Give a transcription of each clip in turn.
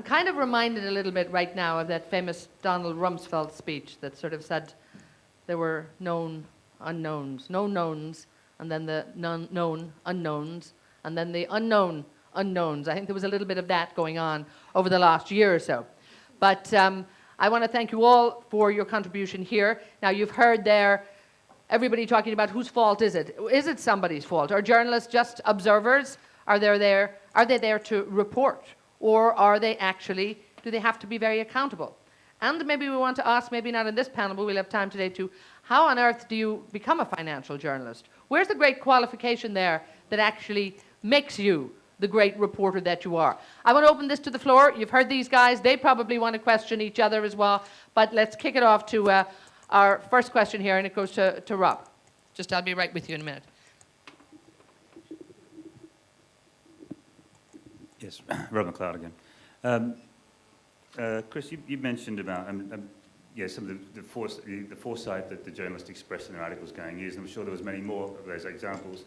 I'm kind of reminded a little bit right now of that famous Donald Rumsfeld speech that sort of said there were known unknowns, known knowns, and then the known unknowns, and then the unknown unknowns. I think there was a little bit of that going on over the last year or so. But I want to thank you all for your contribution here. Now, you've heard there everybody talking about whose fault is it? Is it somebody's fault? Are journalists just observers? Are they there to report? Or are they actually, do they have to be very accountable? And maybe we want to ask, maybe not in this panel, but we'll have time today to, how on earth do you become a financial journalist? Where's the great qualification there that actually makes you the great reporter that you are? I want to open this to the floor. You've heard these guys. They probably want to question each other as well. But let's kick it off to our first question here, and it goes to Rob. Just I'll be right with you in a minute. Yes, Rob McLeod again. Chris, you mentioned about some of the foresight that the journalists expressed in their articles going years, and I'm sure there was many more of those examples.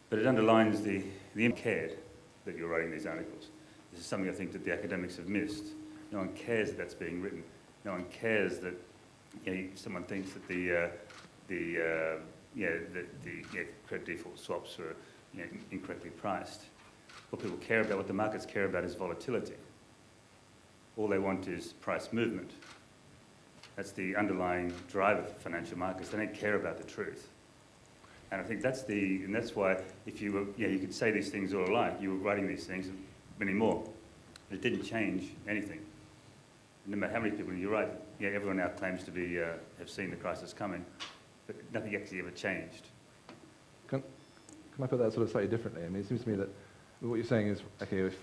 But it underlines the cared that you're writing these articles. This is something I think that the academics have missed. No one cares that that's being written. No one cares that someone thinks that the credit default swaps are incorrectly priced. What people care about, what the markets care about, is volatility. All they want is price movement. That's the underlying driver for financial markets. They don't care about the truth. And I think that's why if you were, you could say these things all alike. You were writing these things, many more. But it didn't change anything. No matter how many people you write, everyone now claims to be have seen the crisis coming, but nothing actually ever changed. Can I put that sort of slightly differently? I mean, it seems to me that what you're saying is, okay, if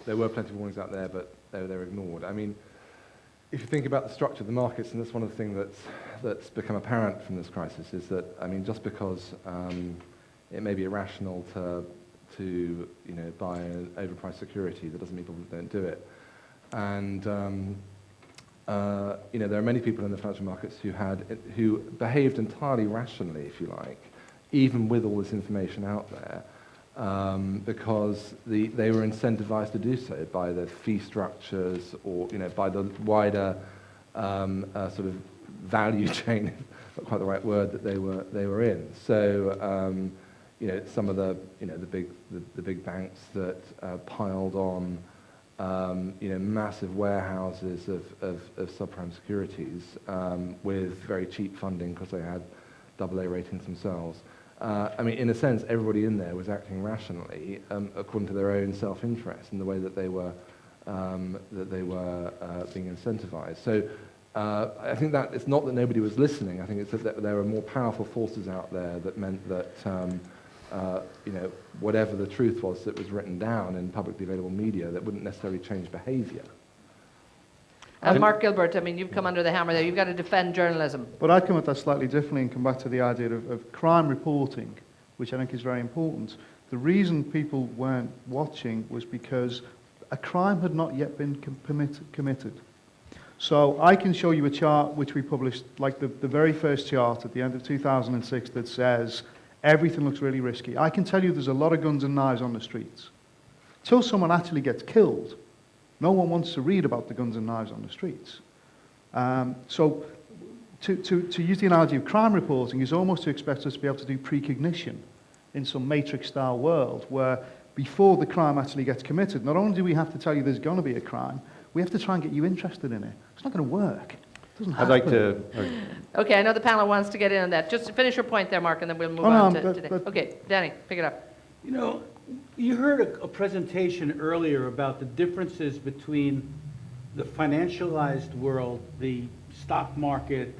there were plenty of warnings out there, but they were ignored. I mean, if you think about the structure of the markets, and that's one of the things that's become apparent from this crisis, is that, I mean, just because it may be irrational to buy an overpriced security, that doesn't mean people don't do it. And there are many people in the financial markets who behaved entirely rationally, if you like, even with all this information out there. Because they were incentivized to do so by the fee structures or by the wider sort of value chain, not quite the right word, that they were in. So some of the big banks that piled on massive warehouses of subprime securities with very cheap funding because they had AA ratings themselves. I mean, in a sense, everybody in there was acting rationally according to their own self-interest in the way that they were being incentivized. So I think that it's not that nobody was listening. I think it's that there were more powerful forces out there that meant that whatever the truth was that was written down in publicly available media, that wouldn't necessarily change behavior. Mark Gilbert, I mean, you've come under the hammer there. You've got to defend journalism. But I'd come at that slightly differently and come back to the idea of crime reporting, which I think is very important. The reason people weren't watching was because a crime had not yet been committed. So I can show you a chart which we published, like the very first chart at the end of 2006 that says everything looks really risky. I can tell you there's a lot of guns and knives on the streets. Till someone actually gets killed, no one wants to read about the guns and knives on the streets. So to use the analogy of crime reporting is almost to expect us to be able to do precognition in some Matrix-style world where before the crime actually gets committed, not only do we have to tell you there's going to be a crime, we have to try and get you interested in it. It's not going to work. It doesn't happen. I'd like to... Okay, I know the panel wants to get in on that. Just to finish your point there, Mark, and then we'll move on to today. Okay, Danny, pick it up. You heard a presentation earlier about the differences between the financialized world, the stock market,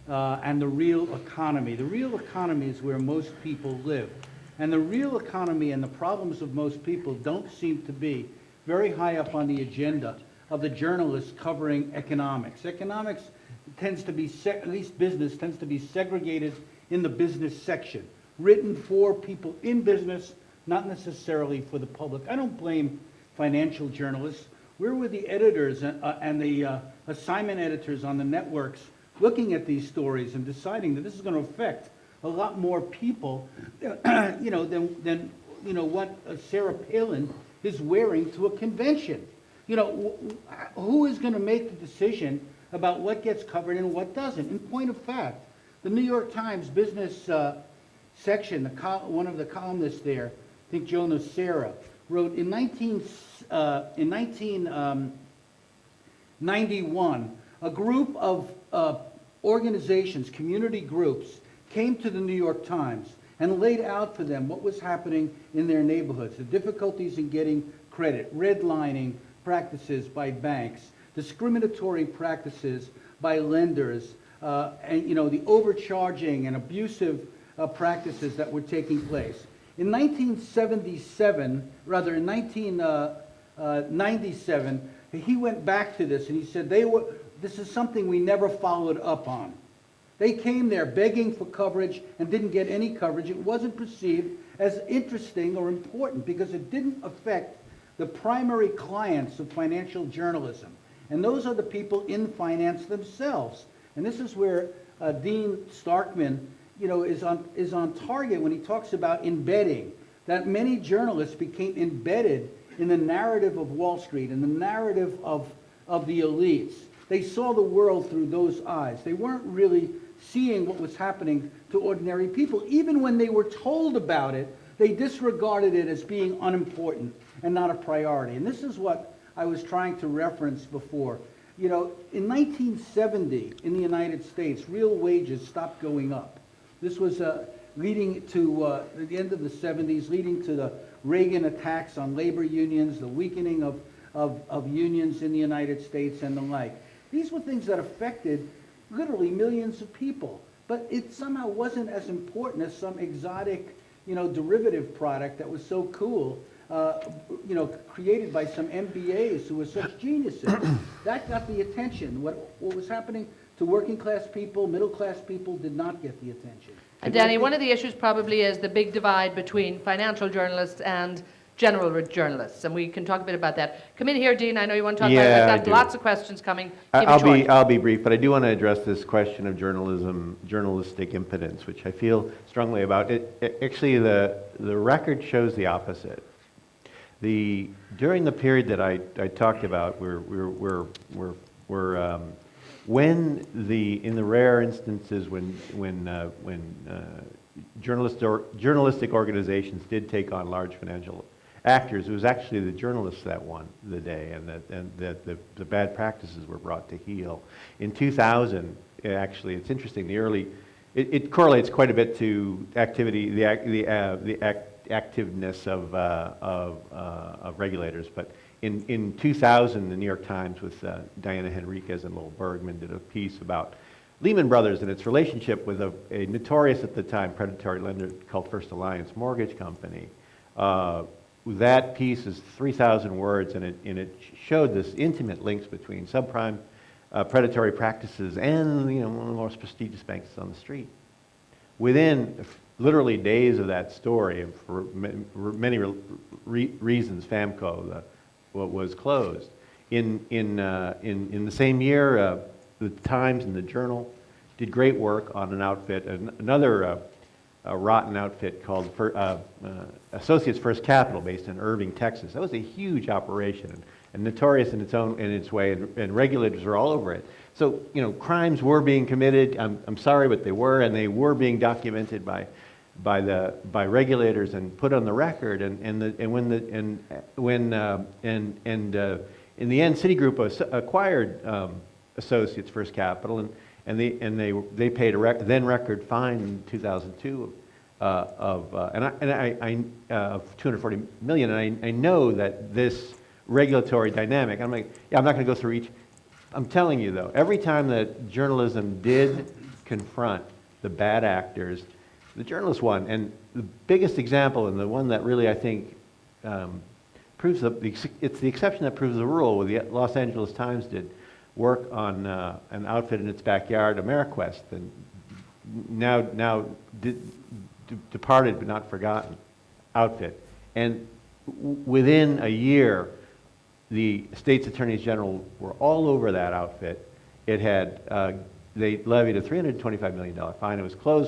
and the real economy. The real economy is where most people live. And the real economy and the problems of most people don't seem to be very high up on the agenda of the journalists covering economics. Economics tends to be, at least business, tends to be segregated in the business section, written for people in business, not necessarily for the public. I don't blame financial journalists. Where were the editors and the assignment editors on the networks looking at these stories and deciding that this is going to affect a lot more people, than what Sarah Palin is wearing to a convention? Who is going to make the decision about what gets covered and what doesn't? In point of fact, the New York Times business section, one of the columnists there, I think Joe Nocera, wrote in 1991, a group of organizations, community groups, came to the New York Times and laid out for them what was happening in their neighborhoods, the difficulties in getting credit, redlining practices by banks, discriminatory practices by lenders, and the overcharging and abusive practices that were taking place. In 1997, he went back to this and he said, this is something we never followed up on. They came there begging for coverage and didn't get any coverage. It wasn't perceived as interesting or important because it didn't affect the primary clients of financial journalism. And those are the people in finance themselves. And this is where Dean Starkman is on target when he talks about embedding, that many journalists became embedded in the narrative of Wall Street and the narrative of the elites. They saw the world through those eyes. They weren't really seeing what was happening to ordinary people. Even when they were told about it, they disregarded it as being unimportant and not a priority. And this is what I was trying to reference before. In 1970, in the United States, real wages stopped going up. This was leading to the end of the 70s, leading to the Reagan attacks on labor unions, the weakening of unions in the United States and the like. These were things that affected literally millions of people, but it somehow wasn't as important as some exotic, derivative product that was so cool, created by some MBAs who were such geniuses. That got the attention. What was happening to working class people, middle class people did not get the attention. And Danny, one of the issues probably is the big divide between financial journalists and general journalists, and we can talk a bit about that. Come in here, Dean. I know you want to talk about it. I've got lots of questions coming. Keep it short. I'll be brief, but I do want to address this question of journalistic impotence, which I feel strongly about. Actually, the record shows the opposite. During the period that I talked about, when in the rare instances when journalistic organizations did take on large financial actors, it was actually the journalists that won the day, and that the bad practices were brought to heel. In 2000, actually, it's interesting. It correlates quite a bit to activity, the activeness of regulators. But in 2000, the New York Times with Diana Henriquez and Lowell Bergman did a piece about Lehman Brothers and its relationship with a notorious at the time predatory lender called First Alliance Mortgage Company. That piece is 3,000 words, and it showed this intimate links between subprime predatory practices and one of the most prestigious banks on the street. Within literally days of that story, and for many reasons, FAMCO was closed. In the same year, the Times and the Journal did great work on an outfit, another rotten outfit called Associates First Capital, based in Irving, Texas. That was a huge operation and notorious in its way, and regulators were all over it. So crimes were being committed. I'm sorry, but they were, and they were being documented by regulators and put on the record. And in the end, Citigroup acquired Associates First Capital, and they paid a then record fine in 2002 of $240 million. And I know that this regulatory dynamic. I'm not going to go through each. I'm telling you though, every time that journalism did confront the bad actors, the journalists won. And the biggest example, and the one that really I think proves it's the exception that proves the rule. Where the Los Angeles Times did work on an outfit in its backyard, Ameriquest, and now departed but not forgotten outfit. And within a year, the state's attorneys general were all over that outfit. It had they levied a $325 million fine. It was closed